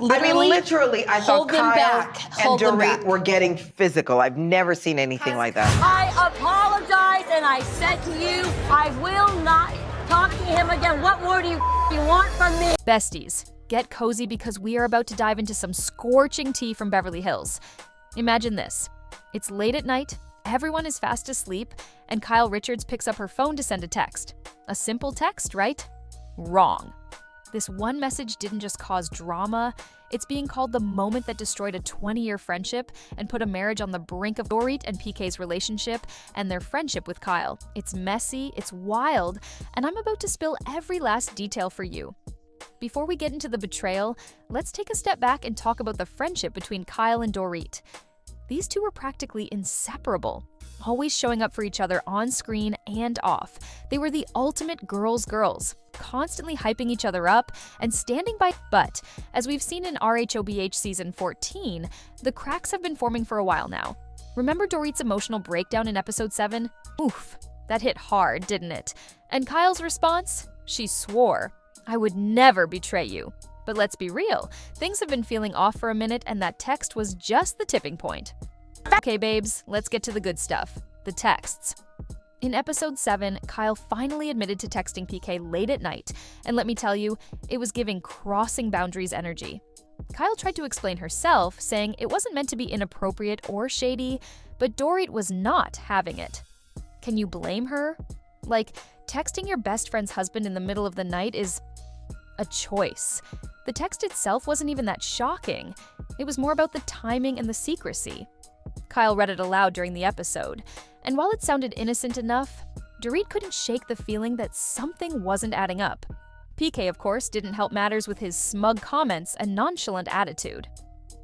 Literally, literally, I thought hold them Kyle back. and Hold them Dorit back. were getting physical. I've never seen anything like that. I apologize, and I said to you, I will not talk to him again. What more do you want from me? Besties, get cozy because we are about to dive into some scorching tea from Beverly Hills. Imagine this. It's late at night, everyone is fast asleep, and Kyle Richards picks up her phone to send a text. A simple text, right? Wrong. This one message didn't just cause drama, it's being called the moment that destroyed a 20-year friendship and put a marriage on the brink of Dorit and PK's relationship and their friendship with Kyle. It's messy, it's wild, and I'm about to spill every last detail for you. Before we get into the betrayal, let's take a step back and talk about the friendship between Kyle and Dorit. These two were practically inseparable, always showing up for each other on screen and off. They were the ultimate girls, constantly hyping each other up and standing by. But as we've seen in RHOBH season 14, the cracks have been forming for a while now. Remember Dorit's emotional breakdown in episode 7? Oof, that hit hard, didn't it? And Kyle's response? She swore, "I would never betray you." But let's be real, things have been feeling off for a minute, and that text was just the tipping point. Okay, babes, let's get to the good stuff, the texts. In episode 7, Kyle finally admitted to texting PK late at night, and let me tell you, it was giving crossing boundaries energy. Kyle tried to explain herself, saying it wasn't meant to be inappropriate or shady, but Dorit was not having it. Can you blame her? Like, texting your best friend's husband in the middle of the night is a choice. The text itself wasn't even that shocking. It was more about the timing and the secrecy. Kyle read it aloud during the episode, and while it sounded innocent enough, Dorit couldn't shake the feeling that something wasn't adding up. PK, of course, didn't help matters with his smug comments and nonchalant attitude.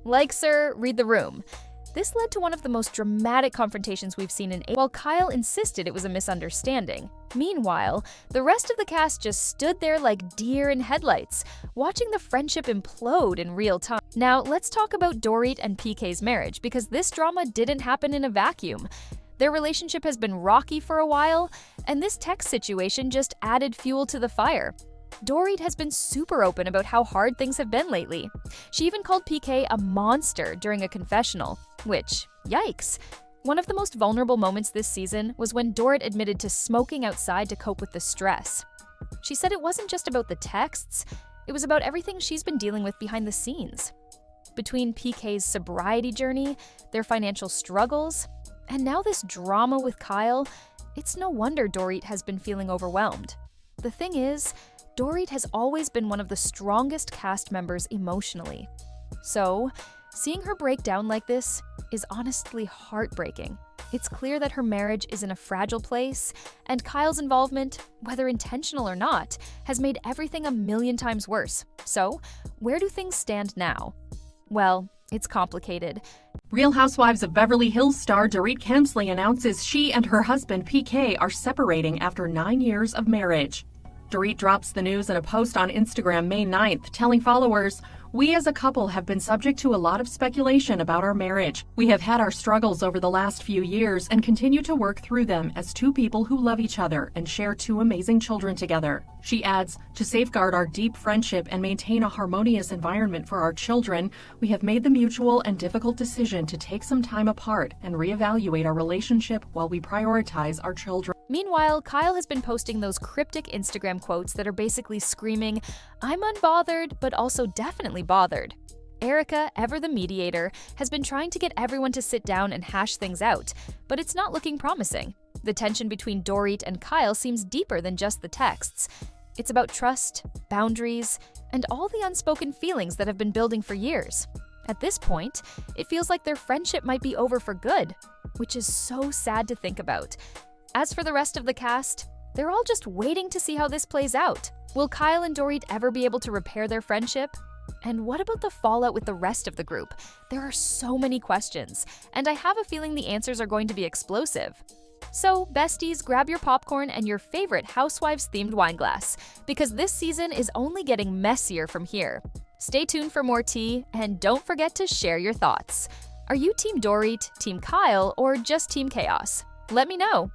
Like, sir, read the room. This led to one of the most dramatic confrontations we've seen in while Kyle insisted it was a misunderstanding. Meanwhile, the rest of the cast just stood there like deer in headlights, watching the friendship implode in real time. Now, let's talk about Dorit and PK's marriage, because this drama didn't happen in a vacuum. Their relationship has been rocky for a while, and this text situation just added fuel to the fire. Dorit has been super open about how hard things have been lately. She even called PK a monster during a confessional, which, yikes. One of the most vulnerable moments this season was when Dorit admitted to smoking outside to cope with the stress. She said it wasn't just about the texts, it was about everything she's been dealing with behind the scenes. Between PK's sobriety journey, their financial struggles, and now this drama with Kyle, it's no wonder Dorit has been feeling overwhelmed. The thing is, Dorit has always been one of the strongest cast members emotionally. So, seeing her break down like this is honestly heartbreaking. It's clear that her marriage is in a fragile place, and Kyle's involvement, whether intentional or not, has made everything a million times worse. So, where do things stand now? Well, it's complicated. Real Housewives of Beverly Hills star Dorit Kemsley announces she and her husband PK are separating after 9 years of marriage. Dorit drops the news in a post on Instagram May 9th, telling followers, "We as a couple have been subject to a lot of speculation about our marriage. We have had our struggles over the last few years and continue to work through them as two people who love each other and share two amazing children together." She adds, "To safeguard our deep friendship and maintain a harmonious environment for our children, we have made the mutual and difficult decision to take some time apart and reevaluate our relationship while we prioritize our children." Meanwhile, Kyle has been posting those cryptic Instagram quotes that are basically screaming, "I'm unbothered, but also definitely bothered." Erica, ever the mediator, has been trying to get everyone to sit down and hash things out, but it's not looking promising. The tension between Dorit and Kyle seems deeper than just the texts. It's about trust, boundaries, and all the unspoken feelings that have been building for years. At this point, it feels like their friendship might be over for good, which is so sad to think about. As for the rest of the cast, they're all just waiting to see how this plays out. Will Kyle and Dorit ever be able to repair their friendship? And what about the fallout with the rest of the group? There are so many questions, and I have a feeling the answers are going to be explosive. So, besties, grab your popcorn and your favorite Housewives-themed wine glass, because this season is only getting messier from here. Stay tuned for more tea, and don't forget to share your thoughts. Are you Team Dorit, Team Kyle, or just Team Chaos? Let me know.